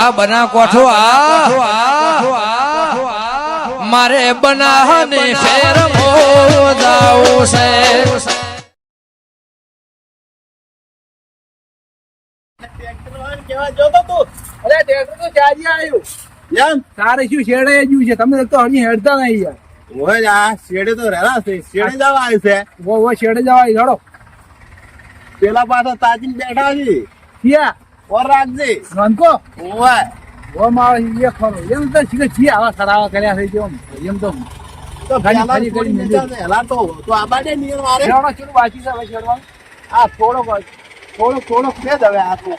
આ બના કોઠો મારે બનાહને ફેર મોદાવું છે. તારે શું શેડે જ્યું છે તમે તો હજી હેડતા નહીં યાર. શેડે તો રહેલા છે, શેડે જવા આવ્યું છે. વો શેડે જવા હેડો પેલા પાછા તાજી બેઠા છે. ક્યાં ઓર રાખજે. નાનકો ઓય વો મારો એ ખરો એમ તો શીખે છીએ આવા ખરાવા કર્યા છે તેમ એમ તો તો ખાલી પેલા ખાલી થોડી કરી નીચે હેલા તો આ બાજે નિયમ મારે. શેડો ચૂર બાકી છે હવે શેડવા આ થોડોક છે જ હવે આ તો.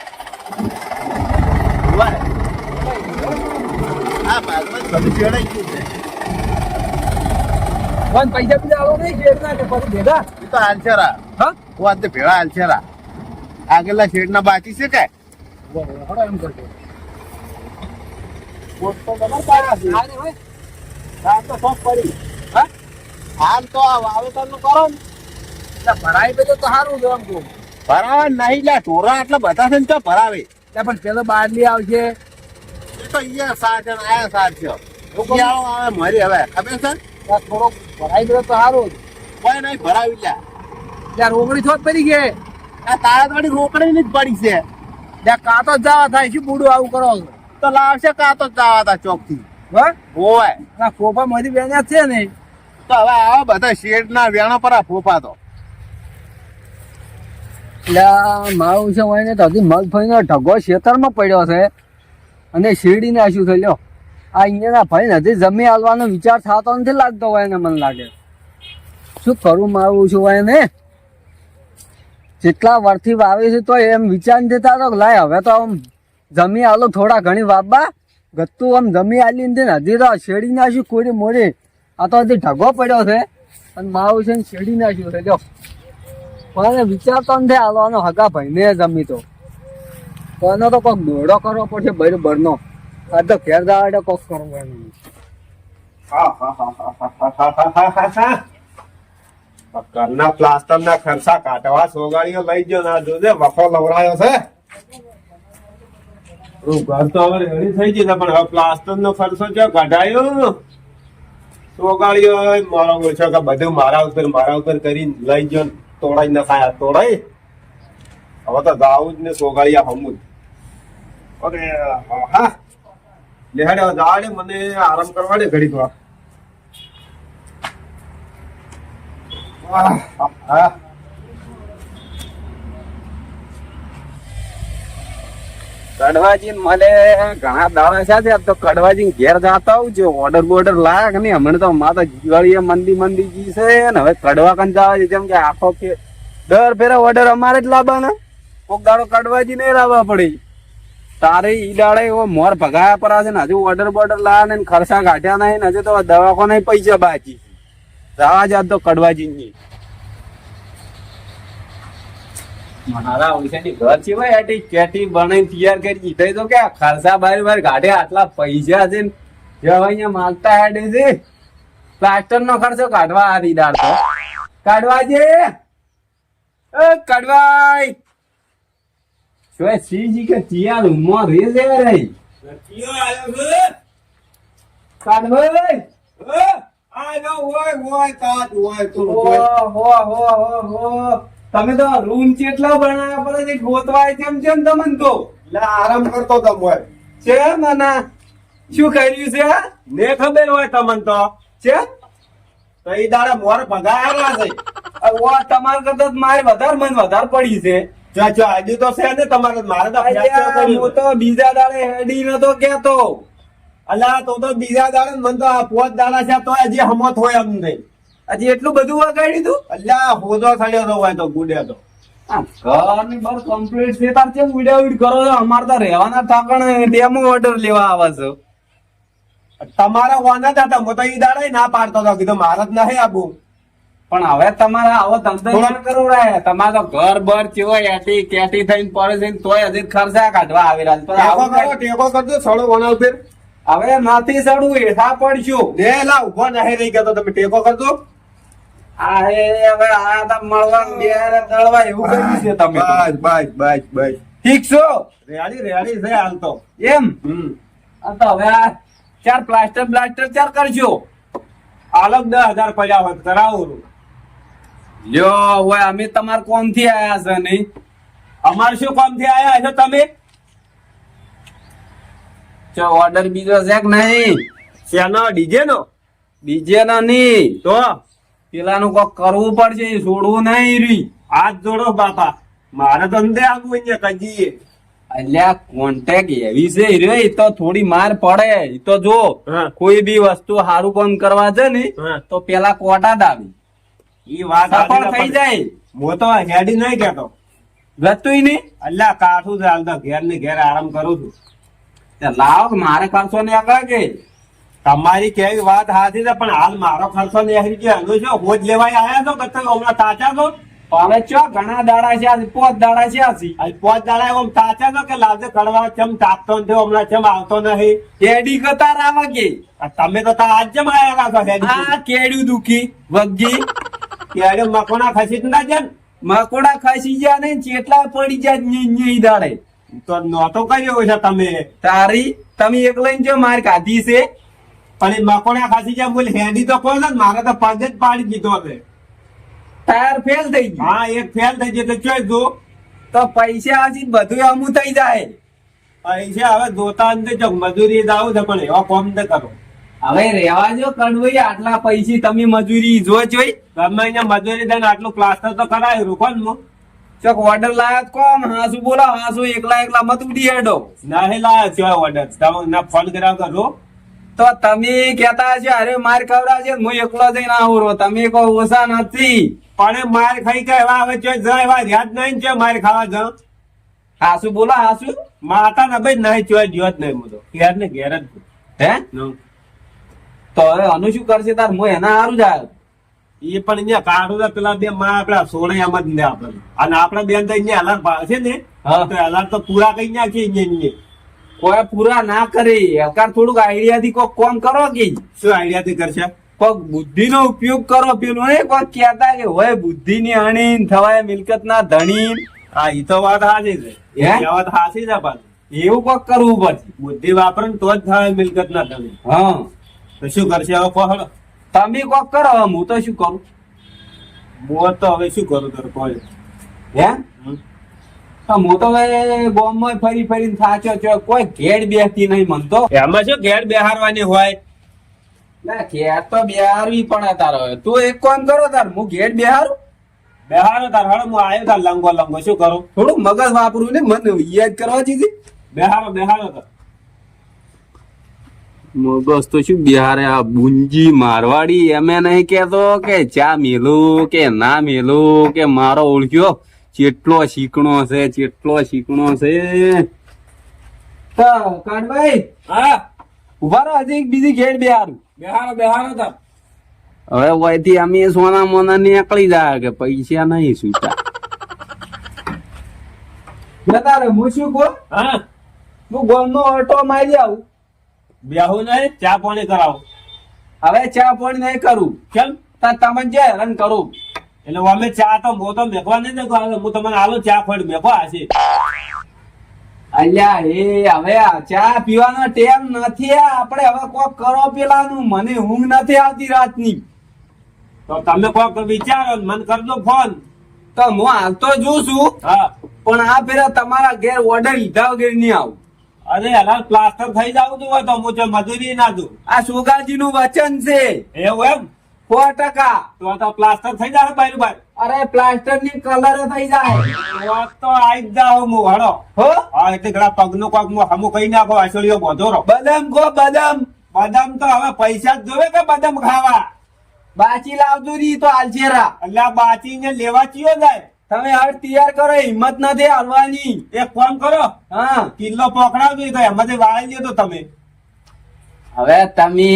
ઓય આ બાજુમાં બધું શેડાઈ ગયું છે. વન પૈસા બીજા આવો નહીં શેડના કે પછી ભેગા એ તો આલસેરા. હા વાત તો ભેળા આલસેરા. આગળના શેડના બાકી છે કે હડો એમ કરજો પોત તો તમારે પાડ્યા છે. આને હોય હાલ તો શોખ પડી. હા હાલ તો આ વાવેતરનું કરો ને. એટલે ભરાઈ બે તો સારું છે એમ કહું ભરાવા નહીં લે ઢોરા આટલા બધા છે ને તો ભરાવે. એટલે પણ પેલો બાદલી આવશે એ તો અહીંયા સાર છે ને આયા સાર છે. શિયાળો આવે મરી હવે ખબર છે. ત્યાં થોડોક ભરાઈ બે તો સારું કોઈ નહીં ભરાવી લે. ત્યાં રોકડી થોત પડી ગઈ આ તારા થોડી રોકડી ની જ પડી છે. ત્યાં કાંતો જ જવા થાય શું બુડું આવું કરો છો તો લાવશે કાં તો જવા તા ચોક થી. હા હોય ના ફોફા મારી બેન્યા છે ને તો હવે આવા બધા શેડ ના વેણા પર આ ફોફા તો મારું છે હોય ને તો હજી મગફળીનો ઢગો ખેતરમાં પડ્યો છે અને શેરડી નાખ્યું છે લ્યો આ અહીંયાના ભાઈ હજી જમી હાલવાનો વિચાર થતો નથી લાગતો હોય ને મને લાગે શું કરું મારું છું હોય ને જેટલા વર્ષથી વાવે છે તો એમ વિચાર દેતા તો લાય હવે તો આમ જમી હાલો થોડા ઘણી વાવવા ગત્તું આમ જમી હાલી ને હજી તો શેરડી નાખ્યું કોરી મોરી આ તો હજી ઢગો પડ્યો છે અને મારું છે ને શેરડી નાખ્યું છે લ્યો મને વિચારતો નથી હાલવાનો હગા ભાઈને જમી તો કોનો તો કોઈક દોડો કરવો પડશે બરોબરનો આ તો ઘેર દાડે કોક કરવાનું ઘરના પ્લાસ્ટર ના ખર્ચા કાઢવા સોગાડીઓ લઈ ગયો ના જોજે વખો લવડાયો છે. ઘર તો હવે રેડી થઈ ગઈ છે પણ હવે પ્લાસ્ટર નો ખર્ચો જો કઢાયો સોગાડીઓ મારો ઓછો કે બધું મારા ઉપર કરીને લઈ ગયો તોડાઈ ના ખાયા તોડાઈ હવે તો દાઉદ ને સોગાડિયા હમુદ. ઓકે હા લેહાડે દાડે મને આરામ કરવા દે ઘડીક વાર. કડવાજી મને ઘણા દાડા છે તો કડવાજી ઘેર જાતા આવું છે ઓર્ડર બોર્ડર લાયા કે નહીં હમણાં તો માતા દિવાળી મંદી જી છે ને હવે કડવા કન જવા છે જેમ કે આખો કે દર ફેરા ઓર્ડર અમારે જ લાવવાના કોક દાડો કડવાજી નહીં લાવવા પડે તારે ઈ દાડે એવો મોર ભગાયા પર છે ને હજુ ઓર્ડર બોર્ડર લાયા ને ખર્ચા કાઢ્યા નહીં ને હજુ તો દવાખાના પૈસા બાકી જવા જાત તો કડવાજી ની મારા ઓળખાની ઘર છે ભાઈ આટી કેટી બનાવીને તૈયાર કરી દીધી તો કે ખર્ચા બાર કાઢે આટલા પૈસા છે ને જે અહીંયા માગતા હેડે છે પ્લાસ્ટર નો ખર્ચો કાઢવા આ દીદાર તો કાઢવા જે કાઢવાય શું શ્રીજી કે ચિયા રૂમમાં રે છે રે કાઢવાય તમે તો રૂમ કેટલા બનાવ્યા પડે છે ગોતવાય તેમ તેમ તમને તો આરામ કરતો તો છે મને શું કર્યું છે ને ખબર હોય તમને તો છે એ દાડે મોર ભગાયેલા છે. તમારા કરતા મારે વધારે મન વધારે પડી છે હજુ તો છે ને તમારે મારે તો હું તો બીજા દાડે હેડી નતો કેતો અલ્યા તો બીજા દાડે મને તો આ પોત દાડા છે તો હજી હમત હોય એમ નહીં. હજી એટલું બધું વગાડી તું અલ્યા હોદો થયો તો હોય તો ગુડે તો ઘર ની બસ કમ્પ્લીટ છે તાર કેમ વિડાવિડ કરો છો અમારે તો રહેવાના ઠાકણ ડેમો ઓર્ડર લેવા આવે છે તમારા વાના હતા હું તો ઈ દાડે ના પાડતો હતો કીધું મારે જ નહીં આબુ પણ હવે તમારે આવો ધંધો કરવું રહે તમારે તો ઘર બર ચેવો એટી કેટી થઈને પડે છે તોય હજી ખર્ચા કાઢવા આવેલા ટેકો કરજો સડો વાના ઉપર હવે નથી સડવું હેઠા પડશું લે લા ઉભો નહીં રહી ગયો તમે ટેકો કરજો આ હવે આ મળવા બે દળવા એવું કર્યું છે તમે બસ બસ બસ બસ ઠીક છો રેડી છે હાલ તો. એમ આ તો હવે આ ચાર પ્લાસ્ટર ચાર કરજો. અલગ 10,000 પડ્યા હોત કરાવું. લ્યો હવે અમે તમાર કોમ થી આયા છે નહીં અમારે શું કામ થી આયા છો તમે? જો ઓર્ડર બીજો છે કે નહીં? શેનો? ડીજે નો? બીજે ના નહીં તો પેલાનું કોક કરવું પડશે, છોડવું નહીં રી. હાથ જોડો બાપા, મારે તો અંદે આવવું અહીંયા કજીએ. અલ્યા કોન્ટેક્ટ એવી છે રે, એ તો થોડી માર પડે. એ તો જો હા. કોઈ બી વસ્તુ સારું કામ કરવા છે ને હા. તો પેલા કોટા દાવી ઈ વાત સફળ સાચી થઈ છે, જાય. પણ હું તો હેડી નહીં કેતો. ગતુંય નહીં. અલ્યા કાઠું છે હાલ તો, ઘેર ને ઘેર આરામ કરું છું. તે લાવ મારે ખર્ચો ને આગળ કે તમારી કેવી વાત સાચી છે, પણ હાલ મારો ખર્ચો નહીં ગયો. એનું શું હોજ લેવાય આયા છો કે હમણાં તાચા છો? હવે ચો ઘણા દાડા છે, આજે 5 દાડા છે. આજી આજ 5 દાડા એમ તાચા છો કે લાવજે કડવા ચમ તાપતો નથી હમણાં, ચમ આવતો નહીં. કેડી કતાર આવા કે આ તમે તો આજ જેમ આયા છો હેડી. આ કેડ્યું દુખી વગી ત્યારે મકોના ખસી જ ના જેમ મકોડા ખસી ગયા ને ચેટલા પડી જાય ની દાડે. તો નહોતો કર્યો છે તમે. તારી તમે એક લઈને જો માર કાઢી છે. પણ એ મકોના ખસી જાય બોલ હેડી તો કોઈ ને, મારે તો પગ જ પાડી દીધો છે. ટાયર ફેલ થઈ ગયું હા એક ફેલ થઈ જાય તો ચોઈ જો તો પૈસા આજી બધું અમું થઈ જાય. પૈસા હવે જોતા અંદર જો મજૂરી દાવું છે, પણ એવા કોમ ન કરો. હવે રેવા જો કડવાઈ આટલા પૈસા તમે મજૂરી જો જોઈ તમે અહીંયા મજૂરી દઈને આટલું પ્લાસ્ટર તો કરાયું રૂકો ને. ચોક ઓર્ડર લાયા કોમ હાસુ બોલો હાસુ એકલા મત ઉડી હેડો. નહીં લાયા છે ઓર્ડર, તમે ના ફોન કર્યા કરો. તો તમે કેતા હશો અરે માર ખવડાવશે હું એકલો જઈને આવું રહો, તમે કહો ઓછા નથી. પણ એ માર ખાઈ કે એવા હવે ચોઈ જાય એવા યાદ નહીં છે માર ખાવા જ. હાસુ બોલો હાસુ. માતા ને ભાઈ નહીં ચોઈ જ્યો જ નહીં હું તો ઘેર ને ઘેર જ છું. હે હમ. તો હવે અનુ શું કરશે તાર હું એના હારું જ આવ્યો. એ પણ અહીંયા કાઢું તો પેલા બે માં આપડા સોળે એમ જ ને આપડે, અને આપડા બેન તો અહીંયા હલાર ભાળશે ને હા. તો હલાર તો પૂરા કઈ નાખીએ અહીંયા. કોઈ પૂરા ના કરે સરકાર થોડુંક આઈડિયા થી કોક કોમ કરો કે શું આઈડિયા થી કરશે? કોક બુદ્ધિ નો ઉપયોગ કરો. પેલું ને કોક કેતા કે હોય બુદ્ધિ ની અણીન થવાય મિલકત ના ધણી, હા ઈ તો વાત સાચી છે. હે? એ વાત સાચી છે પાછી. એવું કોક કરવું પડશે. બુદ્ધિ વાપરે ને તો જ થાય મિલકત ના ધણી. હા તો શું કરશે હવે પહોળ? તમે કોક કરો હવે હું તો શું કરું. હું તો હવે શું કરું તારે કોઈ? હે હું તો હવે બોમ્બે ફરી ફરીને થાચો છો, કોઈ ઘેડ બેસતી નહીં મન તો. એમાં શું ઘેર બેહારવાની હોય? ના ઘેર તો બેહારવી પડે તારો. તું એક કામ કરો તાર હું ઘેડ બેહારું. બેહારો તાર હળ હું આવ્યો તાર લંગો શું કરું? થોડું મગજ વાપરું ને મને યાદ કરવા દીધી. બેહારો તાર. મગજ તો શું બિહારે આ બુંજી મારવાડી એમે નહીં કેતો કે ચા મેલું કે ના મેલું કે મારો ઓળખ્યો ચેટલો શીકણો છે તો કાનભાઈ હા ઉભા રહો હજી એક બીજી ઘેડ બેહારું. બેહારો તાર. હવે વયથી અમે સોના મોના નીકળી જાય કે પૈસા નહીં છૂટા. તારે હું શું કહું, હા હું ગોમનો ઓટો મારી આવું. બેહું નહીં, ચા પાણી કરાવો. હવે ચા પાણી નહીં કરું. કેમ? તમને જે હેરાન કરું. એટલે અમે ચા તો હું તો મેકવા નહીં દેખો, હું તમને આલો ચા ખોડ મેકો હશે. અલ્યા એ હવે આ ચા પીવાનો ટેમ નથી. આપણે હવે કોક કરો પેલાનું, મને ઊંઘ નથી આવતી રાતની. તો તમે કોક વિચારો ને મને કરજો ફોન. તો હું હાલ તો જોઉં છું, હા પણ આ ફેરા તમારા ઘેર ઓર્ડર લીધા વગર નહીં આવું. અરે હલાલ પ્લાસ્ટર થઈ જાવ હોય તો હું મજૂરી ના દઉં. આ સુગાજી નું વચન છે. એવું એમ? 100%. તો પ્લાસ્ટર થઈ જાય બાય બાય. અરે પ્લાસ્ટર ની કલર થઈ જાય. તો આઈ જ જાવ હું હળો. હો હા એટલે ઘણા પગનું કોક હમું કઈ નાખો આસળીઓ બોધો રહો. બદામ કો બદામ બદામ તો હવે પૈસા જ જોવે કે બદામ ખાવા? બાચી લાવજો રી તો આલચેરા. એટલે આ બાચીને લેવા ચિયો જાય. તમે હળ તૈયાર કરો, હિંમત નથી હાલવાની. એક કામ કરો, હા કિલ્લો પકડાવજો તો એમાંથી વાળી લ્યો તો તમે. હવે તમે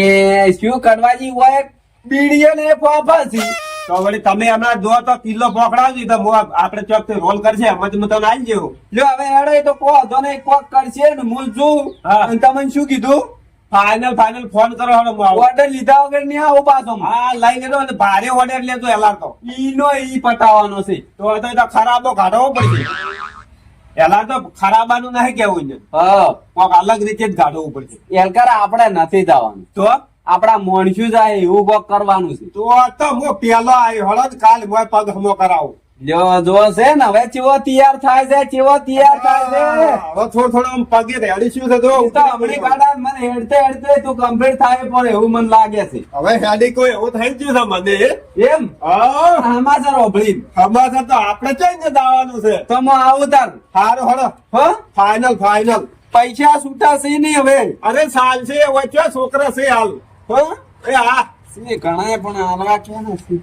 શું કરવાજી હોય બીડીઓ ને ફોફાસી. તો વળી તમે હમણાં જો તો કિલ્લો પકડાવજો તો આપણે ચોક રોલ કરશે એમાંથી હું તમને આવી જવું. જો હવે હેડે તો કો તો નહીં કોક કરશે ને મૂળ છું. હા. અને તમને શું કીધું? ફાઇનલ ફોન કરો હળો હું આવું. ઓર્ડર લીધા વગર નહીં આવું પાછો. હા લઈ લેજો અને ભારે ઓર્ડર લેજો એલા તો. ઈનો ઈ પટાવાનો છે. તો ખરાબો કાઢવો પડશે. એલા તો ખરાબાનું નહીં કેવું ને હા કોક અલગ રીતે જ ગાઢવું પડશે એલકાર આપણે નથી જવાનું, તો આપડા મોણસું જાય એવું કોક કરવાનું છે. તો હું પેલો આવ્યો હળદ કાલ મોય પગ હમો કરાવું જો જો છે ને હવે ચેવો તૈયાર થાય છે, ચેવો તૈયાર થાય છે. હવે થોડું થોડું આમ પગે રેડી શું છે તો ઈ તો હમણાં ગાડા મને હેડતે હેડતે તું કમ્પ્લીટ થાય પણ એવું મને લાગે છે. હવે હેડી કોઈ એવું થઈ ગયું છે મને એમ હા સમાચાર ઓભળી હમાસા તો આપણે કઈ ને દાવાનું છે તો હું આવું તાર. હારું હળો હો ફાઈનલ પૈસા છૂટા છે નહીં હવે. અરે સાલ છે વચ્ચે છોકરા છે હાલ હો એ હા છે ઘણા પણ હાલવા ક્યાં નથી.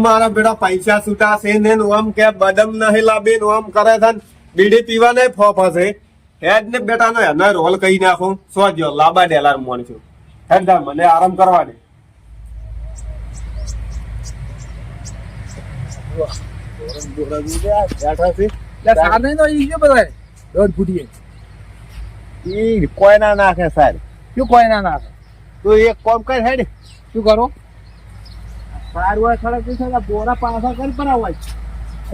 મારા બેટા પૈસા છૂટા છે ને નું આમ કે બદમ નહીં લાબી નું આમ કરે છે ને બીડી પીવા નહીં ફોફા છે હેડ ને બેટા નો એનો રોલ કહી નાખું સો જો લાંબા ડેલાર મોણ છું હેડ જા, મને આરામ કરવા દે. કોઈ ના નાખે સાહેબ, શું કોઈ ના નાખે તું એક કામ કર હેડ શું કરો સારું હોય ખરા બોરા પાછા કરી પડાવવા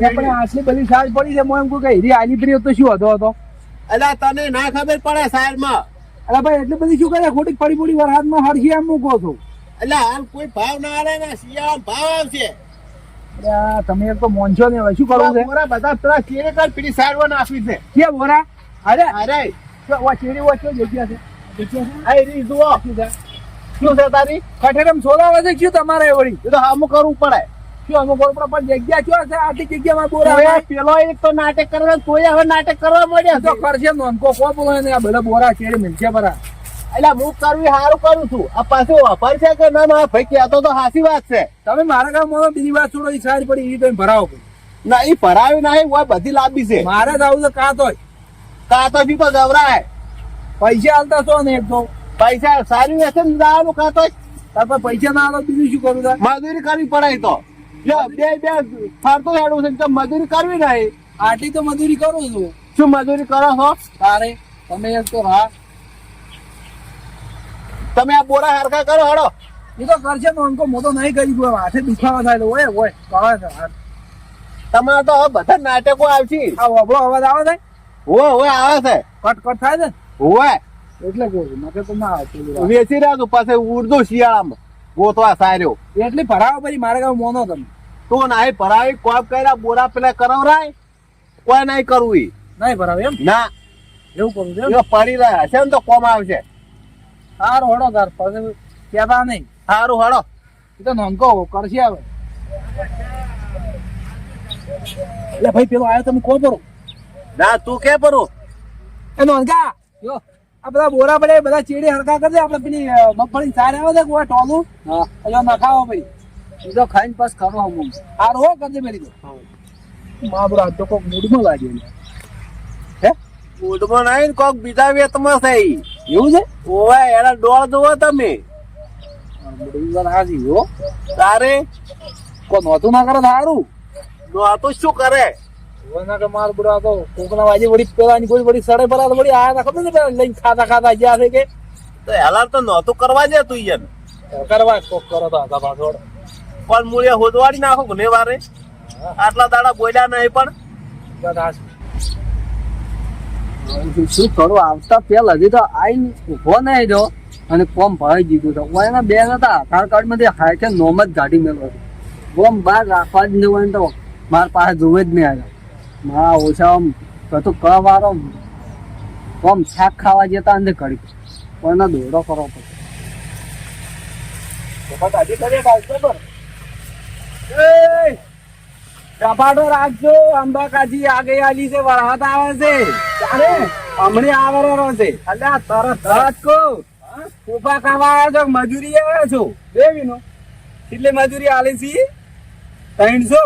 આપણે આટલી બધી સાજ પડી છે હું એમ કહું કે હીરી આલી પડી હોત તો શું હતો એટલે તને ના ખબર પડે સાહેબ માં, અરે ભાઈ એટલી બધી શું કરે ખોટી પડી પડી વરસાદમાં હરખી એમ મૂકો છો. એટલે હાલ કોઈ ભાવ ના આવે ને શિયાળા ભાવ આવશે. અરે આ તમે એક તો મોનશો ને હવે શું કરવું છે બોરા બધા પેલા ચેરે કર પીડી સાઈડ નાખવી છે. કે બોરા અરે અરે ચેડી વચ્ચે જગ્યા છે આ રી જુઓ શું છે તારી કઠેરમ સોલાવે છે શું તમારે વળી એ તો હામું કરવું પડે. શું અમુક ઉપર પણ જગ્યા શું છે આટલી જગ્યામાં બોરા હવે આવે? પેલો એક તો નાટક કરવા તોય હવે નાટક કરવા મળ્યા તો છે. કરશે નોંધકો કો બોલો ને આ બધા બોરા ચેડી મિલશે બરા એટલે હું કરવી સારું કરું છું. આ પાછું વાપર છે કે ના ના ભાઈ કહેતો તો હાસી વાત છે. તમે મારા ગામમાં બીજી વાત છોડો ઈ સાઈડ પડી ઈ તમે ભરાવો પડે. ના એ ભરાવી નહીં હોય બધી લાંબી છે. મારે જ આવું તો કાં તોય કાતો થી તો જવરાય પૈસા હાલતા છો ને એક તો પૈસા સારી વેસે ને જવાનું કાતો તાર પાસે પૈસા ના આવે બીજું શું કરું તાર? મજૂરી કરવી પડે તો જો બે ફરતો હેડું છે તો મજૂરી કરવી નહીં. આટલી તો મજૂરી કરું છું શું મજૂરી કરો છો તારે તમે એક તો હા તમે આ બોરા હરખા કરો હડો. એ તો કરશે તો અંકો મોટો નહીં કરી દઉં હાથે દુખાવા થાય તો ઓય ઓય કહે છે હાથ. તમારે તો હવે બધા નાટકો આવશે. આ વબળો અવાજ આવે છે હોય આવે છે કટ કટ થાય છે ને? હોય એટલે કહું છું નકે તો ના આવે વેચી રહ્યા છું પછી ઉડતું શિયાળામાં ગોતવા સાર્યો એટલી ભરાવો પછી મારે કામ મોનો તમે તું નાઈ ભરાવી કોપ કર્યા બોરા પેલા કરાવરાય કોઈ નહીં કરવું ઈ. નહીં ભરાવે એમ ના એવું કરું છું એમ? જો પડી રહ્યા હશે ને તો કોમ આવશે. સારું હડો તાર પછી કહેતા નહીં સારું હડો એ તો નોંધકો કરશે હવે એટલે ભાઈ પેલો આવ્યો તમે કોણ કરો ના તું કે પરું એ નોંધકા જો આ બધા બોરા પડે બધા ચેડી હરકા કરી દે આપણે પેલી મગફળી સાર આવે છે કોઈ ટોલું હા નખાવો ભાઈ એ તો ખાઈને પાસ ખરો હું સારું હો કરી દે મેરી તો મારો આજ તો કોઈક મૂડમાં લાગ્યો હે ઉડમાં નહીં કોક બીજા વેતમાં થઈ એવું છે ઓવે એના ડોળ જોવો તમે હાજી હો તારે કોઈ નહોતું ના કરે સારું નો આ તો શું કરે ના કે માર બુડા તો કોકના વાજે વળી પેલાની કોઈ વળી સડે પરા તો વળી આયા ખબર ને પેલા લઈને ખાતા ખાતા ગયા છે કે તો હેલા તો નહોતું કરવા દે તું યાર કરવા કોક કરો તો આગા પાછળ પણ મૂળે હોદવાડી નાખો ને વારે આટલા દાડા બોલ્યા નહીં પણ બધા શું થોડું આવતા પેલા હજી તો આઈને ઉભો નહીં જો અને કોમ ભરાઈ દીધું તો એના બે હતા આધાર કાર્ડ માંથી હાય છે નોમ જ ગાડી મેળવો કોમ બહાર રાખવા જ નહીં હોય ને તો મારા પાસે જોવે જ નહીં આવ્યા મારા ઓછા આમ કતું ક વારો કોમ શાક ખાવા જતા અંદર ઘડી પણ દોડો કરવો પડે કપાટો રાખજો અંબા કાજી આગે આલી છે વરસાદ આવે છે હમણે આવવાનો છે અલ્યા તરત જ કો ઉભા ખાવા આવ્યા છો મજૂરી આવ્યા છો દેવીનો એટલે મજૂરી આલી છે 300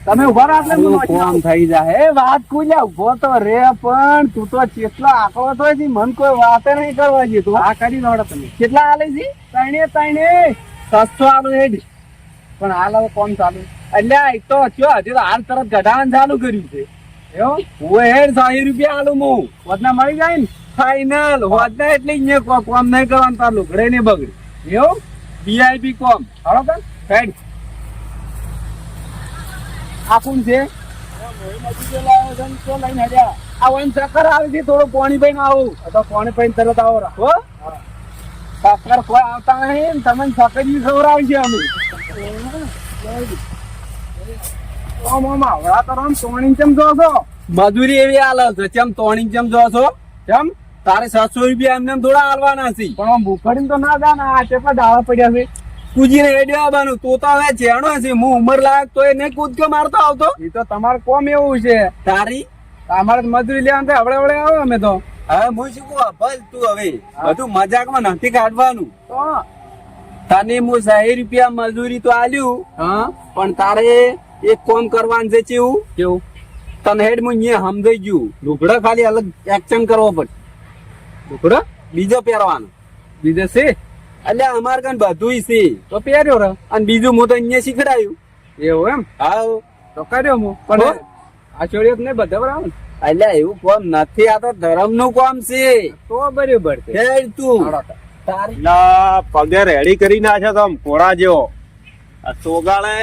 તમે ઉભા રહો એટલે કોમ થઈ જાય વાત કુલ્યા ઉભો તો રે પણ તું તો કેટલો આકડો તો છે મન કોઈ વાતે નહીં કરવા દે તું આ કરી દોડો તમે કેટલા આલી છે ત્રણે 600 આલો હેડ પણ હાલ હવે કોમ ચાલુ એટલે એક તો હજુ તો હાલ તરત ગઢાવાનું ચાલુ કર્યું છે એવું હું હેડ 60 રૂપિયા આલું હું વધના મળી જાય ને ફાઈનલ વધના એટલે અહીંયા કોમ નહીં કરવાનું તાર લુગડે ને બગડે એવું વીઆઈપી કોમ બરોબર હેડ આ કોણ છે આ વન ચક્કર આવી છે, થોડું પાણી પીને આવું. તો પાણી પીને તરત આવો રાખો. ચક્કર કોઈ આવતા નહીં ને તમને ચક્કરી ખવડાવશે અમે. હવડા તો રમ તોણી ચમ જો છો? મજૂરી એવી હાલ છે, ચમ તોણી ચમ જો છો? ચમ તારે 700 રૂપિયા એમને એમ થોડા હાલવાના છે. પણ આમ ભૂખડીને તો ના દા ને. આ કેટલા દાવા પડ્યા છે. કૂદીને હેડ્યો આવવાનું. તું તો હવે ચેણો છે, હું ઉંમર લાયક તો એને કૂદકો મારતો આવતો. એ તો તમારે કોમ એવું છે. તારી અમારે તો મજૂરી લેવાનું હવડે હવડે આવો અમે તો. હવે હું શું કહું, ભલ તું હવે બધું મજાકમાં નથી કાઢવાનું. તો તને હું 60 રૂપિયા મજૂરી તો આલ્યું, હા પણ તારે એક કામ કરવાનું છે. કેવું કેવું? તને હેડ હું અહીંયા સમજાઈ ગયું. લુગડા ખાલી અલગ એક્શન કરવો પડે, ઢોકળા બીજો પહેરવાનો. બીજે છે એટલે અમારે કાન બધું છે. તો પહેર્યો રે. અને બીજું હું તો અહીંયા શીખડાયું. એવું એમ? હાવ તો કર્યો હું. પણ આ ચોરીઓ નહીં બધા બરાબર ને? એટલે એવું કામ નથી, આ તો ધર્મ નું કામ છે. તો બરાબર છે. હેડ તું તારી એટલે પગે રેડી કરી નાખ્યો તો આમ ઘોડા જેવો. આ સોગાળે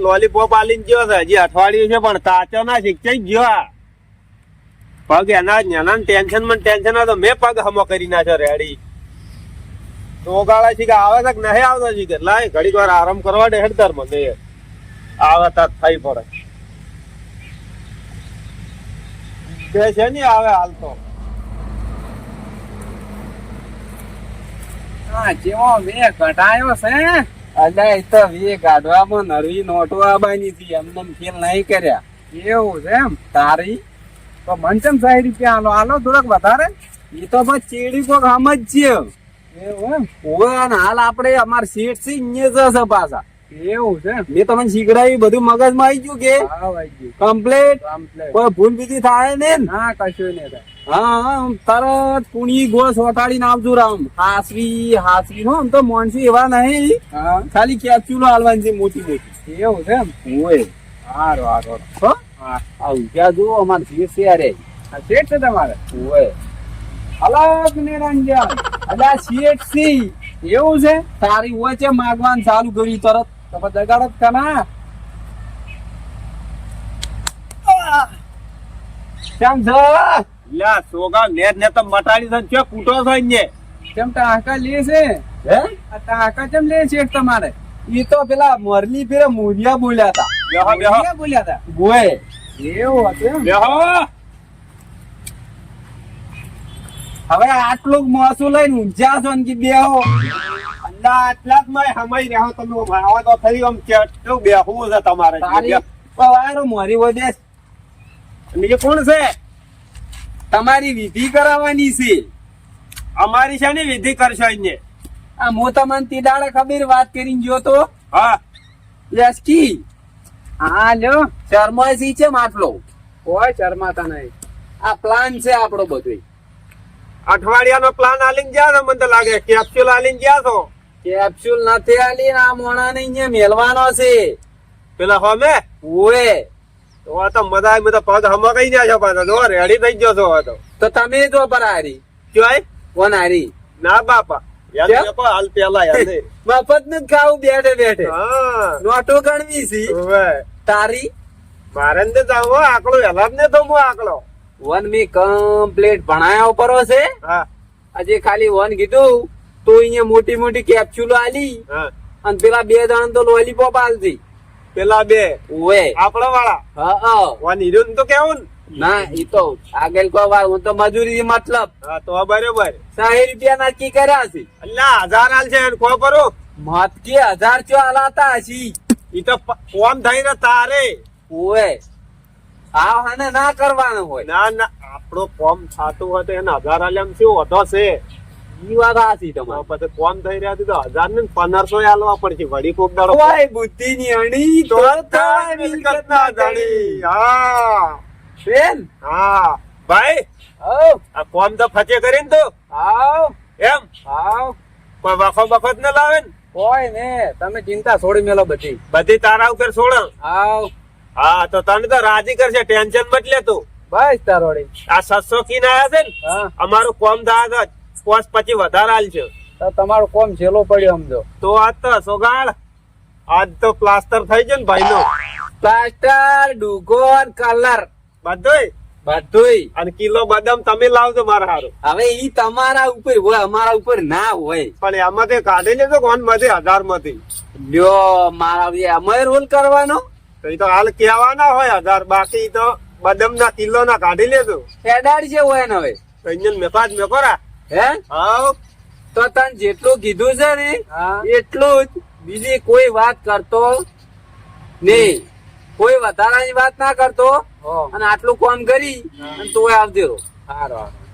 લોલીપોપ આલીને ગયો છે, હજી અઠવાડિયું છે પણ કાચો ના શીખાઈ ગયો. આ પગ એના ટેન્શન માં ટેન્શન હતો, મેં પગ હમો કરી નાખ્યો રેડી. સોગાળે શીખે આવે છે કે નહીં આવતો શીખે. લાય ઘડીક વાર આરામ કરવા દે હેડતર મને આવે તાર થઈ પડે. કે છે ને આવે હાલ તો હા જેવો મેં ઘટાયો છે. એટલે એ તો વે ગાઢવામાં નરવી નોટો આવવાની હતી, એમને ખેલ નહીં કર્યા. એવું છે એમ? તારી તો મંચમ 60 રૂપિયા આલો. આલો થોડાક વધારે. એ તો બસ ચેડી કોક સમજ છે. એવું એમ? ઓવે અને હાલ આપડે અમાર સીટ છે અહીંયા જશે પાછા. એવું છે એમ? મેં તમને શીખડાવી, બધું મગજમાં આવી ગયું કે હા વાઈ ગયું. કમ્પ્લીટ. કમ્પ્લીટ. કોઈ ભૂલ બીજી થાય ને? ના કશું નહીં થાય. હા તરત પુણી ગોળ સોટાડીને આવજો રામ. હાસવી હો, આમ તો માણસી એવા નહીં, હા ખાલી કેપ્સ્યુલો હાલવાની છે મોટી મોટી. એવું છે એમ? ઓય હારું હારું. હો હા આ ઉગ્યા જુઓ, અમાર સીટ છે યાર. આ શેઠ છે તમારે? ઓય અલગ નિરંજન. અલ્યા સીટ સી એવું છે? તારી હોય છે માગવાનું ચાલુ કર્યું તરત. તો પછી દગાડો જ કના. કેમ છે? લ્યા સોગા નેટ ને તો મટાડી છે કે કૂટો છે ને. કેમ ટાંકા લે છે? હે આ ટાંકા કેમ લે છે તમારે? ઈ તો પેલા મોરલી પેલા મુરિયા બોલ્યા હતા. બેહો બેહો ક્યાં બોલ્યા હતા? ઓય એવું હતું એમ? બેહો. હવે આટલું મોસું લઈને ઊંઝા છો ને કે બેહો. અલ્લા આટલા જ માં હમાઈ રહ્યો તમે. આવા તો થઈ આમ કેટલું બેહવું છે તમારે. તારી પવારો મોરી હોય બેસ. બીજું કોણ છે? તમારી વિધિ કરાવવાની છે. અમારી છે ને વિધિ કરશો ને. આ હું તમને તી દાડે ખબર વાત કરીને ગયો તો હા યસકી હા લ્યો. શર્માસી છે માટલો. કોઈ શરમાતા નહીં. આ પ્લાન છે આપણો બધો. અઠવાડિયાનો પ્લાન આલીને ગયા છો મને તો લાગે. કેપ્સ્યુલ આલીને ગયા છો. કેપ્સ્યુલ નથી આલી આ મોણા ને અહીંયા મેલવાનો છે. પેલા હોમે ઓએ તો આ તો મજા આવી. બધા પગ હમા કઈ ગયા છો પાછા. જો રેડી થઈ ગયો છો હવે તો. તો તમે જો પર હારી જોય કોણ હારી? ના બાપા યાદ કેમ? આપો હાલ પેલા યાદ છે. મફત નું જ ખાવું બેઠે બેઠે. હા નોટો ગણવી છે હવે તારી. મારે ને જાવ આકડો એલા જ ને તો હું આકડો. વન મી કમ્પ્લીટ ભણાયા ઉપર છે. હા આજે ખાલી વન કીધું તો અહીંયા મોટી મોટી કેપ્સ્યુલો આલી હા અને પેલા 2 જણ તો લોલીપોપ આલતી. પેલા બે ઓએ આપડા વાળા હા વાન હીરો તો કેવું ને. ના ઈ તો આગળ કોઈ વાર હું તો મજૂરી મતલબ હા તો બરોબર. 60 રૂપિયા નક્કી કર્યા છે. અલ્લા 1000 હાલ છે એને ખો પરો. મત કે 1000 ચો આલાતા હશી. ઈ તો ફોન થઈને તારે. ઓએ આ હાને ના કરવાનું હોય. ના ના આપણો ફોર્મ થતું હોય તો એને 1000 આલ્યા શું વધો છે. ઈ વાત સાચી તો તમારી. પછી ફોન થઈ રહ્યા તો 1000 ને 1500 આલવા પડશે. વળી કોક દાડો ઓય બુદ્ધિ ની અણી તો તો થાય મિલકત ના જાણી. હા બેન હા ભાઈ આવ આ ફોર્મ તો ફચે કરીને તો આવ એમ આવ કોઈ વખો બખત ન લાવે ને. કોઈ ને તમે ચિંતા છોડી મેલો બધી. બધી તારા ઉપર છોડ. આવ હા તો તને તો રાજી કરશે. ટેન્શન મત લે તું. બસ તારોડી. આ 700 કી ના આયા છે ને હા અમારું કોમ થાય તો પોસ પછી વધારે હાલ છે. તો તમારો કોમ છેલ્લો પડ્યો સમજો. તો આજ તો સોગાળ આજ તો પ્લાસ્ટર થઈ ગયો ને ભાઈ નો. પ્લાસ્ટર ડુગો કલર બધુંય બધુંય. અને કિલો બદામ તમે લાવજો મારા હારું. હવે ઈ તમારા ઉપર હોય, અમારા ઉપર ના હોય. પણ એમાંથી કાઢી લેજો કોણ માંથી 1000 માંથી. લ્યો મારા અમે રોલ કરવાનો તો એ તો હાલ કહેવાના હોય 1000, બાકી તો બદામ ના કિલો ના કાઢી લેજો. એડાડ છે હોય ને હવે. તો ઇન્જન મેપાજ મેકોરા. હે હાવ તો તને જેટલું કીધું છે ને એટલું જ, બીજી કોઈ વાત કરતો નહીં, કોઈ વધારાની વાત ના કરતો. અને આટલું કામ કરી અને તોય આવજે રો.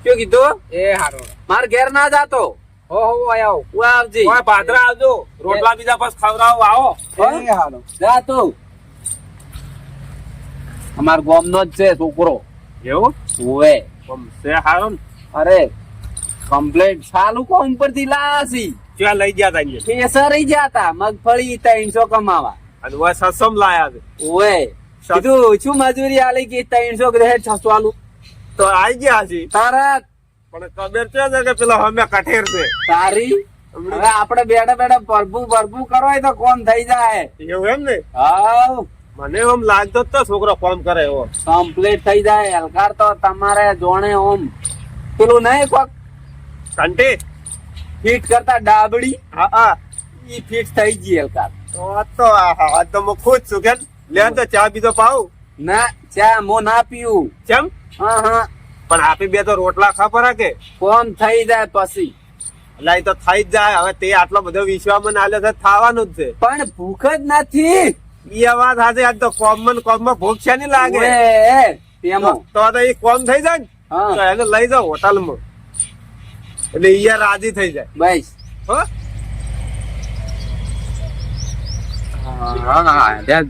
શું કીધું? એ હારો માર ઘેર ના જાતો. હો આવો તું આવજે. ઓય પાદરા આવજો, રોટલા બીજા પાસ ખવડાવો આવો. એ હારો જા તું. અમાર ગામનો જ છે છોકરો. એવું ઓવે છે હારો ને. અરે કમ્પ્લેટ ચાલુ કોમ પરથી લાસી ત્યાં લઈ ગયા તા ઇન્જન. પેસા રહી જાતા મગફળી 300 કમાવા. અને ઓય સસમ લાયા છે. ઓવે કીધું શું મજૂરી આલી કે 300 કે 600 આલું તો આઈ ગયા છે. તરત. પણ ખબર છે કે પેલા અમે કઠેર છે. તારી હવે આપડે બેઠા બેઠા ભરભું કરો તો કોમ થઈ જાય. એવું એમ ને. હાવ મને એમ લાગતો જ તો છોકરો ફોન કરે એવો. કમ્પ્લીટ થઈ જાય. હલકાર તો તમારે જોણે ઓમ પેલું નહીં કોક કંટી. ફીટ કરતા ડાબડી હા હા. ઈ ફીટ થઈ ગઈ હલકાર. તો આ તો હું ખુશ છું કે લે તો ચા બીજો પાવ. ના ચા મો ના પીવું. કેમ? હા પણ આપી બે તો રોટલા ખબર કે કોમ થઈ જાય પછી. એટલે તો થઈ જ જાય. હવે તે આટલો બધો વિશ્વાસ આલે છે, થવાનું જ છે. પણ ભૂખ જ નથી. એ વાત આજે આજ તો કોમમાં ભૂખ છે નહીં લાગે. ઓએ, તેમાં. તો એ કોમ થઈ જાય ને હા. તો એને લઈ જાઓ હોટલમાં, એટલે ઈ રાજી થઈ જાય. બસ હો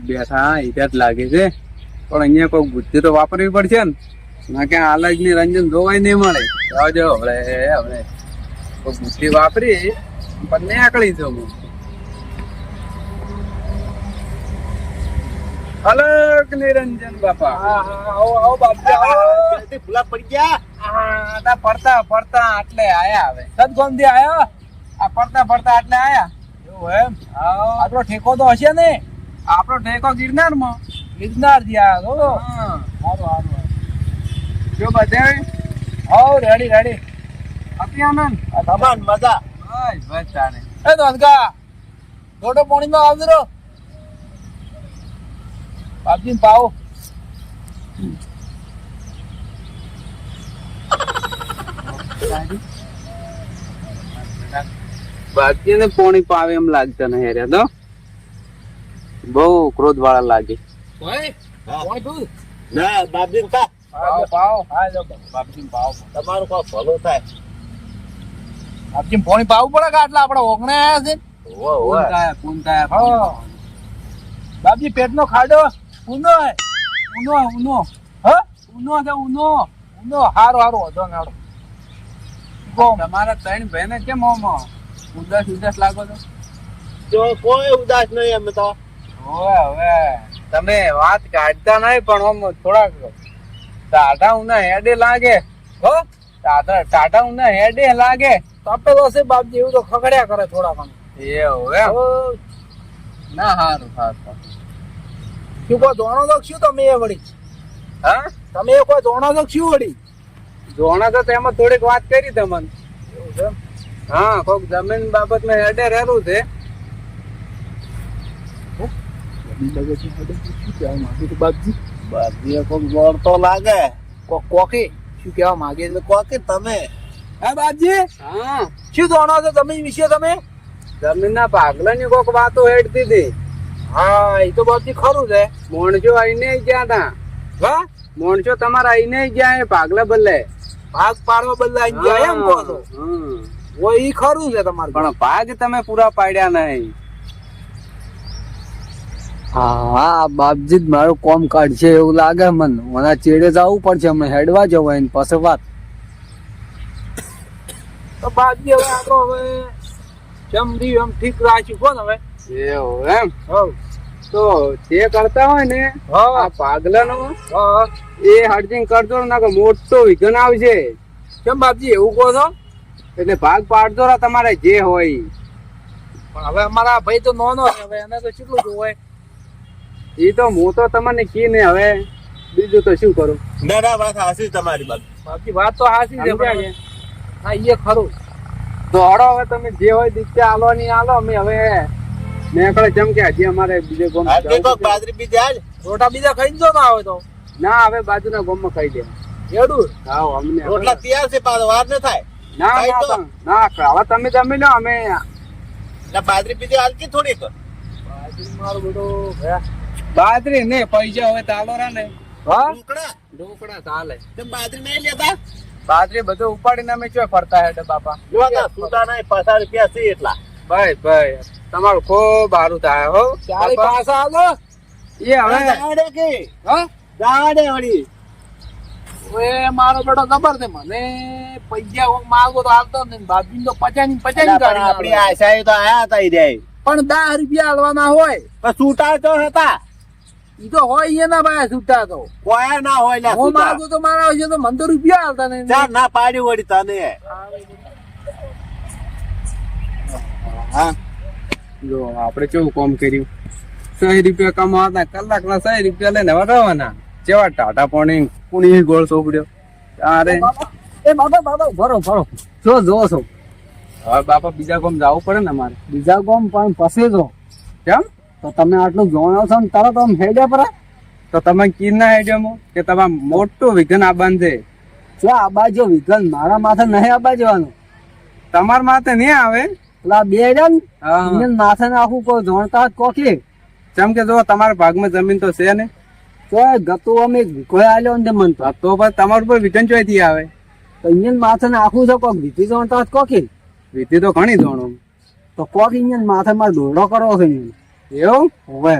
બેઠા ત્યાં જ લાગે છે. પણ અહીંયા કોઈ બુદ્ધિ તો વાપરવી પડશે ને. ના કે આલજ ની રંજન જોવાય નહીં મળે. હવે કોઈ બુદ્ધિ વાપરી પણ નીકળી જવું. અલગ નિરંજન બાપા. આવો બાપજી આવો. ભૂલા પડી ગયા. પડતા આટલે આયા. હવે સદગોમ થી આયા. આ પડતા આટલે આયા. એવું એમ. આપણો ઠેકો તો હશે ને. આપણો ઠેકો ગિરનાર માં. ગિરનાર જ્યાં સારું સારું. જો બધે હવ રેડી. હતી આનંદ. ધમાન મજા. બસ તારે. એ દોસ્કા થોડો પાણી માં આવજો. બાપજી પાવ. બાકી ને પોણી પાવે એમ લાગતા નહીં રે. તો બહુ ક્રોધ વાળા લાગે. ના બાપજી કા પાવ. હા લો બાપજી પાવ. તમારું કોઈ ભલો થાય. બાપજી પાણી પાવું પડે કે આટલા આપડે ઓગણે આયા છે. પૂન થાય. બાપજી પેટ નો ખાડો ઊનો હે. ઊનો હ ઊનો છે ઊનો હારો હતો નાડો. તમારા 3 ભાઈને કેમ ઉદાસ લાગો છો? જો કોઈ ઉદાસ નહીં અમે તો. હવે તમે વાત કાઢતા નહીં પણ આમ થોડાક ટાટા ઉના હેડે લાગે. હો ટાટા ઉના હેડે લાગે. તપે તો છે બાપજી એવું તો ખગડ્યા કરે થોડા ઘણું. એવું એમ ના. સારું. શું કોઈ ધોણો તો શું તમે એ વળી? હા તમે એ કોઈ ધોણો તો શું વળી? જોણા તો તેમાં થોડીક વાત કરી તમને. હા કોક જમીન બાબત માં હેડે રહેલું છે. બાપજી કોક જોર તો લાગે. કોકી શું કેવા માંગે છે? કોકી તમે હે બાપજી? હા શું ધોણો છો જમીન વિશે તમે? જમીન ના ભાગલા ની કોક વાતો હેડતી હતી. હા એ તો બાપજી ખરું છે. મોણસો આઈને ગયા તા. હા મોણસો તમારા આઈને ગયા ભાગલા બદલે. ભાગ પાડવા બદલા ગયા એમ કહો છો? ઓ ઈ ખરું છે તમારું. પણ ભાગ તમે પૂરા પાડ્યા નહીં. હા બાપજી મારું કોમ કાઢશે એવું લાગે મને. મને ચેડે જવું પડશે. હમણાં હેડવા જવાય ને પછી વાત. તો બાપજી હવે આપણો હવે જમરી એમ ઠીક રાખ્યું કોણ હવે? એવું એમ. હવ તો જે કરતા હોય ને આ ભાગલા નો એ હરજિંગ કરજો ના કે મોટો વિઘન આવશે. કેમ બાપજી એવું કહો છો? એટલે ભાગ પાડજો તમારે જે હોય. પણ હવે અમારા ભાઈ તો નાનો છે. હવે એને તો કેટલું જોવે? એ તો હું તો તમને કી ને હવે બીજું તો શું કરું. ના ના વાત હાસી તમારી વાત. બાકી વાત તો હાચી છે સમજ્યા પણ હા એ ખરું. તો હડો હવે તમે જે હોય દીક્ષા આલો ની આલો. અમે હવે નીકળે જેમ કે હજી અમારે બીજે ગામ આજે જવું તો છે. બાજરી બીજે આજ રોટા બીજા ખાઈ જો ના આવે તો ના હવે બાજુના ગામમાં ખાઈ દે. એડું હા અમને રોટલા તૈયાર છે પાછો વાર ન થાય. ના ખાઈ ના તો. ના હવે તમે જમી લો. અમે એટલે બાજરી બીજે હાલકી થોડીક. મારું બધું ગયા. બાજરી ને પૈસા હવે ચાલો રા ને હા ઢોકળા ઢોકળા ચાલે. તે બાજરી નહીં લેતા. બાજરી બધું ઉપાડીને અમે ચોય ફરતા હેડે બાપા. જો ના સુતા નહીં 50 રૂપિયા છે એટલા. ભાઈ ભાઈ તમારું ખૂબ સારું થાય હો ચાલી બાપા. પાછા આવો એ હવે જાડે કે હા જાડે વળી. ઓએ મારો બેટો ખબર છે મને પૈસા હું માંગો તો હાલતો ને બાજુ તો 50 પણ આપણી ગાડી આશાએ તો આયા હતા ઈ રહ્યા. પણ 10 રૂપિયા હાલવાના હોય પણ છૂટા તો હતા. ઈ તો હોય એના ભાઈ છૂટા તો કોઈ ના હોય લ્યા હું છૂટા. માંગુ તો મારા હોય તો મને તો રૂપિયા હાલતા નહીં ચાર ના પાડી વળી તને. હા જો આપણે કેવું કામ કર્યું. 100 રૂપિયા કમાતા કલાકના 100 રૂપિયા લઈને વટાવવાના. જેવા ટાટા પાણી કુણી ગોળ સોપડ્યો. અરે એ બાબા ભરો જો જો છો હવે બાપા બીજા ગામ જવું પડે ને અમારે. બીજા ગામ પણ પછી જો કેમ તો તમે આટલું જોણો છો ને તરત આમ હેડ્યા પર તો તમે કી ના આઈડિયામાં કે તમારે મોટું વિઘન આબાન છે. જો આ બાજુ વિઘન મારા માથે નહીં આબા જવાનું. તમાર માથે નહીં આવે. પેલા બે જણ હા ઇન્ડિયન માથે નાખું કોઈ જોણતા જ કોકી જેમ કે જો તમારા ભાગમાં જમીન તો છે ને તો ગતું અમે કોઈ આલ્યો ને મન તો તો પછી તમારું પર વિઘન ચોયથી આવે. તો ઇન્ડિયન માથે નાખું છે કોક વિધિ જોણતા જ કોકી વિધિ તો ઘણી જોણો. તો કોક ઇન્ડિયન માથે મારે દોડો કરવો છે ઇન્ડિયન. એવું હવે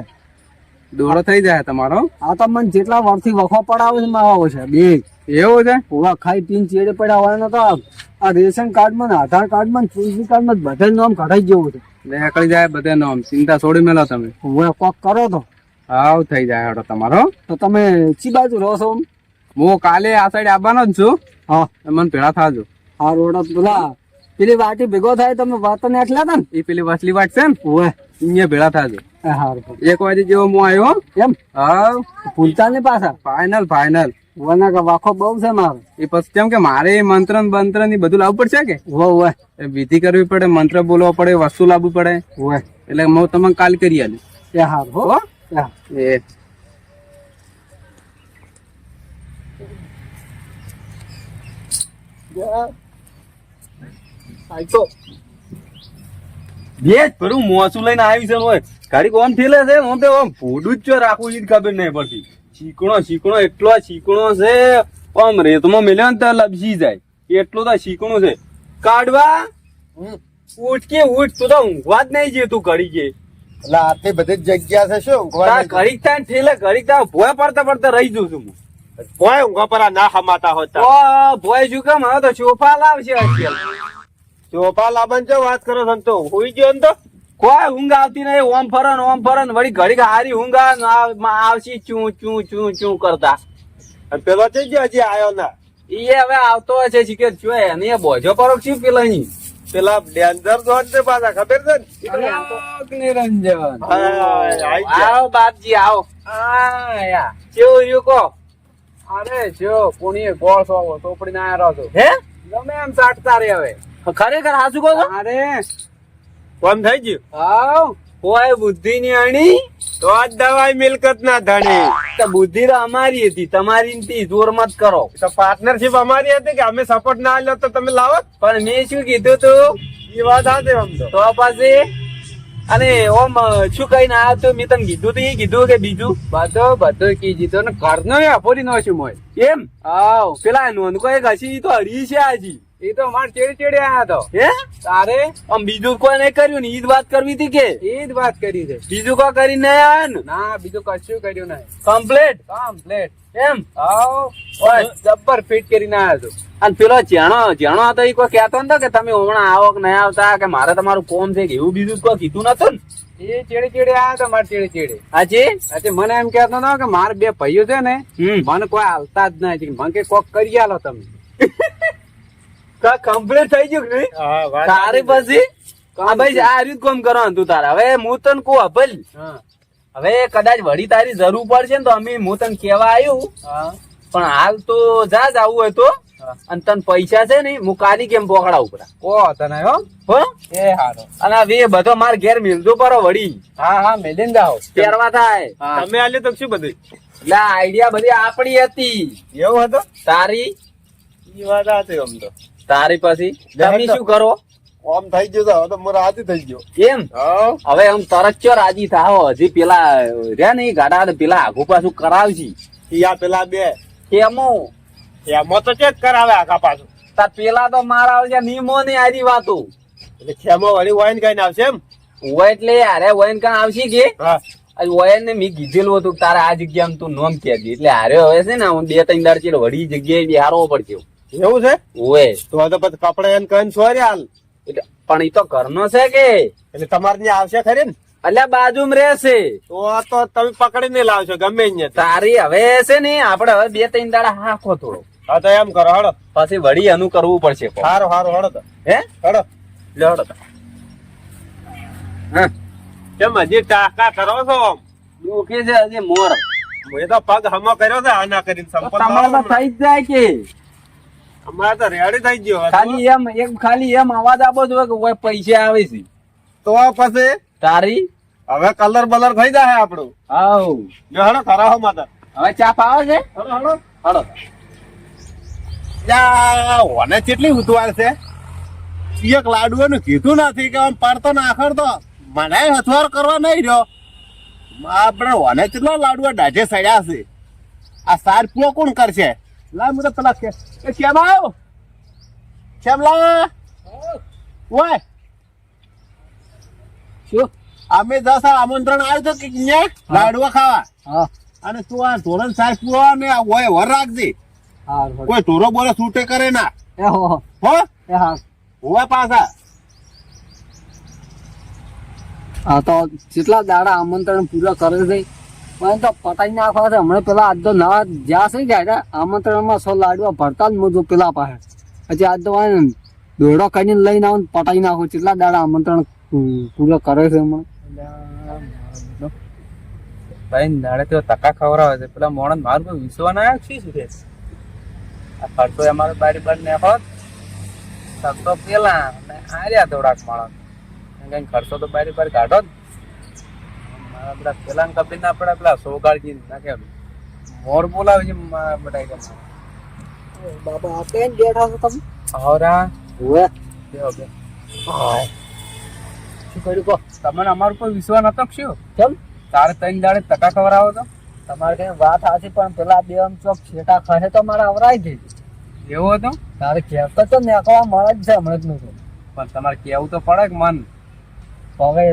દોડો થઈ જાય તમારો. આ તો મને જેટલા વર્ષથી વખો પડાવે છે મારા છે બે એવું છે. ઓવા ખાઈ પીને ચેડે પડ્યા હોય ને તો આ રેશન કાર્ડમાં ને આધાર કાર્ડમાં ને ચૂંટણી કાર્ડમાં બધા નામ કઢાઈ જેવું છે. નીકળી જાય બધે નામ. ચિંતા છોડી મેલો તમે. હવે કોક કરો તો હાવ થઈ જાય હેડો તમારો. તો તમે ચી બાજુ રહો છો? હું કાલે આ સાઈડ આવવાનો જ છું. હા મને ભેળા થાજો. આ રોડ પેલા પેલી વાટી ભેગો થાય તમે વાતો ને એટલા હતા ને એ પેલી વસલી વાટ છે ને ઓવે અહીંયા ભેળા થાજો. હારું 1 વાગે જેવો હું આવ્યો. એમ હા ભૂલતા ને પાછા ફાઇનલ. વના કે વાખો બહુ છે મારો. એ પછી કેમ કે મારે મંત્ર બંત્ર ની બધું લાવવું પડશે કે ઓવે એ વિધિ કરવી પડે, મંત્ર બોલવા પડે, વસ્તુ લાવવું પડે. ઓવે એટલે હું તમને કાલ કરી આલી. એ હારું હો હો? એ હારું. એ ભેજ ભરું મોસું લઈને આવી છે હોય ગાડી કોમ ઠેલે છે હું તો આમ ભોડું જ ચો રાખું ઈ જ ખબર નહીં પડતી. શીકણો એટલો શીકણો છે આમ રેતમાં મેલ્યો ને તો લપસી જાય એટલો તો શીકણો છે. કાઢવા ઉઠ કે ઉઠ તું તો ઊંઘવા જ નહીં જે તું ઘડી કે એટલે આટલી બધી જ જગ્યા છે શું તાર ઘડીક થાય ને ઠેલે ઘડીક થાય ભોય પડતા રહી જઉં છું હું. કોઈ ઊંઘા પર ના હમાતા હોતા. ઓ ભોય શું કામ હવે તો સોફા લાવશે અત્યારે. ચોપા લાબન ચો વાત કરો છો ને તો હુઈ ગયો ને તો કોઈ ઊંઘ આવતી નહીં. ઓમ ફરન વળી ઘડીક હારી ઊંઘ આવશે ચું ચું ચું ચું કરતા. અને પેલો થઈ ગયો હજી આયો ના ઈ હવે આવતો હશે શીખે જો એને બોજો પરોક શું પેલા અહીં પેલા ડેન્જર જોન છે પાછા ખબર છે ને નિરંજન આઈ ગયા. આવો બાપજી આવો. આયા કેવું રહ્યું કો? અરે જો કોણીએ ગોળ સો ચોપડીને આયા રહો છો. હે ગમે એમ ચાટતા રે હવે. ખરેખર હાસુ કહો છો? અરે કોમ થઈ ગયું આવ કોઈ બુદ્ધિ ની અણી તો આ જ દવાઈ મિલકત ના ધણી. તો બુદ્ધિ તો અમારી હતી, તમારી નથી. જોર મત કરો. તો પાર્ટનરશિપ અમારી હતી કે અમે સપોર્ટ ના આલ્યો તો તમે લાવો પણ મેં શું કીધું તું એ વાત સાથે આમ તો પછી અને ઓમ શું કઈ ના આવ્યો મેં તને કીધું તું એ કીધું કે બીજું બધું કીધી તો ને ઘરનો અપોરી નો છું મોય. એમ આવ પેલા નોંધકો એક હસી ઈ તો હરી છે આજી. એ તો માર ચેડે આયા તો. હે તારે આમ બીજું કોઈ નહીં કર્યું ને ઈ જ વાત કરવી હતી કે એ જ વાત કરી છે. બીજું કોઈ કરી નહીં આવ્યા ને ના બીજું કશું કર્યું નહીં. Complete complete. એમ આવ ઓય જબ્બર ફિટ કરીને આયા છો. અને પેલો જેણો હતો એ કોઈ કહેતો નતો કે તમે હમણાં આવો કે નહીં આવતા કે મારે તમારું કોમ છે કે એવું બીજું કોઈ કીધું નતું ને એ ચેડે આયા તો માર ચેડે. હાજી આજે મને એમ કહેતો હતો કે મારે 2 ભાઈઓ છે ને મને કોઈ હાલતા જ નથી. મને કે કોક કરી આલો તમે. કમ્પ્લીટ થઈ ગયું કે નહીં? હા વાત તારે પછી આ ભાઈ આ રીત કોમ કરવાનું તું તારે. હવે હું તને કહું ભલ હા હવે કદાચ વળી તારી જરૂર પડશે ને તો હું તને કેવા આવ્યું, હા પણ હાલ તો જા જ આવું હોય તો. અને તને પૈસા છે ને હું કાલી કેમ પોકડા ઉપર ઓ તને હો હો. એ હારો અને હવે બધો માર ઘેર મિલજો પરો વળી હા હા મેલીને જાઓ પહેરવા થાય. હા તમે આલ્યું તો શું બધું એટલે આઈડિયા બધી આપણી હતી. એવું હતું તારી ઈ વાત હતી આમ તો તારી પછી તમે શું કરો આમ થઈ ગયું તો હવે તો મારો આદિ થઈ ગયો. એમ હા હવે આમ તરત ચો રાજી થાઓ. હજી પેલા રહ્યા ને ગાડા પેલા આગુ પાછું કરાવશી ઈ આ પેલા બે કેમો એમાં તો ચેક કરાવે આખા પાછું. તાર પેલા તો મારા આવશે નીમો ને આરી વાતો એટલે ખેમો વળી વાઈન કઈ આવશે એમ. હોય એટલે અરે વયન કાં આવશે કે હા વયન ને મેં કીધેલું હતું કે તારે આ જગ્યામાં તું નોમ કહેજે એટલે હારે હવે છે ને હું 2-3 દાડ ચેડ વળી જગ્યાએ બિહારવો પડશે. એવું છે ઓય તો હવે તો પછી કપડા એને કઈ છોરી હાલ. એટલે પણ ઈ તો ઘરનો છે કે એટલે તમારે ત્યાં આવશે ખરી ને અલ્યા બાજુમાં રહેશે. તો તમે પકડીને લાવશો ગમે અહીંયા. તારી હવે છે ને આપડે હવે 2-3 દાડા હાખો થોડો હા તો એમ કરો હળો. પછી વળી એનું કરવું પડશે કોક. સારું સારું હળો તો હે હળો. લ્યો હળો. હા કેમ હજી ટાકા કરો છો આમ? દુખે છે હજી મોર. મેં તો પગ હમો કર્યો છે આના કરીને તો સંપલ તમારે તો થઈ જ જાય કે અમારે તો રેડી થઈ ગયો હવે. ખાલી એમ ખાલી એમ અવાજ આપો છો કે કોઈ પૈસા આવે છે. તો પછી તારી હવે કલર બલર થઈ જાય આપણું. હાઉ જો હળો ખરા હો માતા. હવે ચા પાવે છે હળો હળો. હળો. યા ઓને કેટલી ઉતવાળ છે. એક લાડુઓનું કીધું નથી કે આમ પાડતો ને આખડતો મને હથવાર કરવા નહીં રહ્યો. આપણે ઓને કેટલો લાડુઓ દાઢે સડ્યા છે. આ સાર પૂરો કોણ કરશે? લા મને પેલા કેમ આવ્યો કેમ લા ઓય શું અમે દસ આમંત્રણ આવ્યું તો કે ન્યા લાડુઓ ખાવા. હા અને તું આ ધોરણ સાર પૂરો ને આ ઓય વર રાખજે. હા કોઈ ધોરો બોરે છૂટે કરે ના એ હો હો એ હા હોવા પાછા. હા તો કેટલા દાડા આમંત્રણ પૂરા કરે છે પણ તો પટાઈ નાખવા છે હમણાં પેલા આજ તો નવા જ્યાં છે ગયા આમંત્રણમાં 100 લાડવા ભરતા જ મોજો પેલા પાસે પછી આજ તો દોડો કરીને લઈને આવું પટાઈ નાખો. કેટલા દાડા આમંત્રણ પૂરા કરે છે હમણાં ભાઈ દાડે તો ટકા ખવડાવે છે પેલા મોણસ મારું કોઈ વિશ્વા ના આવ્યો શું છે આ ખર્ચો અમારો બારી બાર ને હોત તો પેલા આર્યા થોડાક માણસ કઈ ખર્ચો તો બારી બાર કાઢો જ. મારા બધા પેલા કપડી ના પડે પેલા સોગાળજી નાખે મોર બોલાવે છે બધા બાબા આ કઈ બેઠા છો તમે? હવરા ઓવે બેહો બે શું કર્યું કહો? તમને અમારો કોઈ વિશ્વાસ નતો કે શું કેમ તારે 3 દાડે ટકા ખવડાવો તો તમારે કઈ વાત સાચી પણ પેલા બે આમ ચોક છેટા ખસે તો મારે અવરાઈ ગઈ. એવું હતું તારે કહેતો તો મેકવા મળે જ છે હમણાં જ નું પણ તમારે કેવું તો પડે કે મન હવે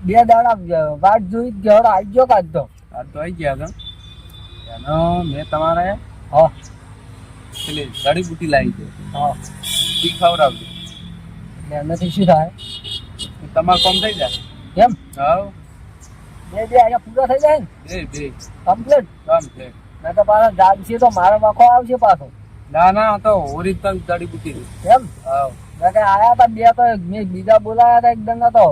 2 દાડા વાત જોઈ ઘર આવી ગયો કાઢતો. આ તો આવી ગયા હતા એનો મેં તમારે હા પેલી જડીબુટી લાવી છે હા ઈ ખવડાવજો એટલે એનાથી શું થાય તમારું કામ થઈ જાય કેમ હાવ બે અહીંયા પૂરા થઈ જાય ને બે કમ્પ્લીટ. કમ્પ્લીટ મેં તો પાછા જાગશે તો મારો વખો આવશે પાછો. ના ના તો ઓરિજિનલ જડીબુટી કેમ હાવ મેં કઈ આયા હતા બે તો મેં બીજા બોલાયા હતા એકદમ તો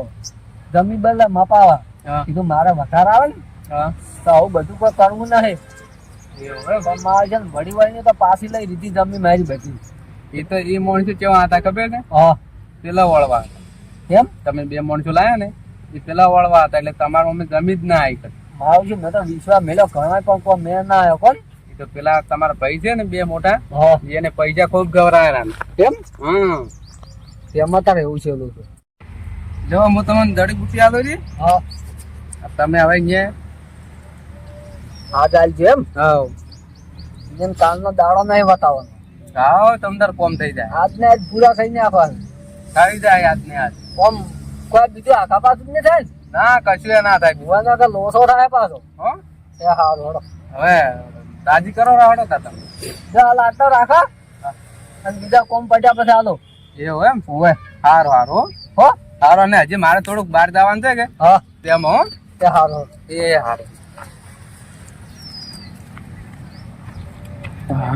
જમી બદલે મપાવા હા કીધું મારે વધારે આવે ને હા તો આવું બધું કોઈ કરવું નહીં. એવું હે? પણ મારે છે ને વળી વળીને તો પાછી લઈ લીધી જમી મારી બધી. એ તો એ માણસો કેવા હતા ખબર છે હા પેલા વળવા હતા. કેમ તમે 2 માણસો લાયા ને એ પેલા વળવા હતા એટલે તમારું અમે જમી જ ના આવી મારું છે મેં તો વિશ્વાસ મેળ્યો ઘણા પણ કોઈ મેં ના આવ્યો કોણ. એ તો પેલા તમારા ભાઈ છે ને 2 મોટા હા એને પૈસા ખૂબ ગવરાયેલા ને. કેમ હમ તેમાં તારે એવું છે ઓલું તો. જો હું તમને જડીબુટી આલો છી હા તમે હવે અહીંયા હા ચાલ છે એમ હાવ જેમ કાલનો દાડો નહીં બતાવવાનો. હાવ તમતાર કોમ થઈ જાય આજને આજ પૂરા થઈ નાખવાનું. થઈ જાય આજ ને આજ કોમ કોઈ બીજું આખા પાછું જ નહીં થાય ને. ના કશું એ ના થાય ભુવાનો કે લોસો થાય પાછો. હો એ હારું હળો હવે રાજી કરો રાવડો તા તમે જો હાલ આટલો રાખો અને બીજા કોમ પડ્યા પછી હાલો. એવું એમ હોય હારું હારું હો હારું ને હજી મારે થોડુંક બહાર જવાનું છે કે હા તેમ હો એ હારું એ હારું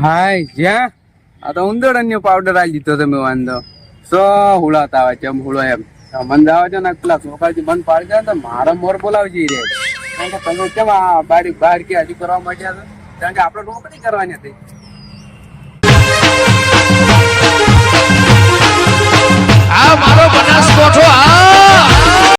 હાય જ્યાં આ તો ઉંદરડનો પાવડર આલી દીધો તમે વાંધો સો હુળાતા આવે છે એમ હુળો એમ મન જાવ છે ને પેલા છોકરાજી મન પાડી જાય તો મારા મોર બોલાવજી રે કારણ કે તમે કેમ આ બારી બહાર કે હજી કરવા માંડ્યા હતા કારણ કે આપણે રોકડી કરવાની હતી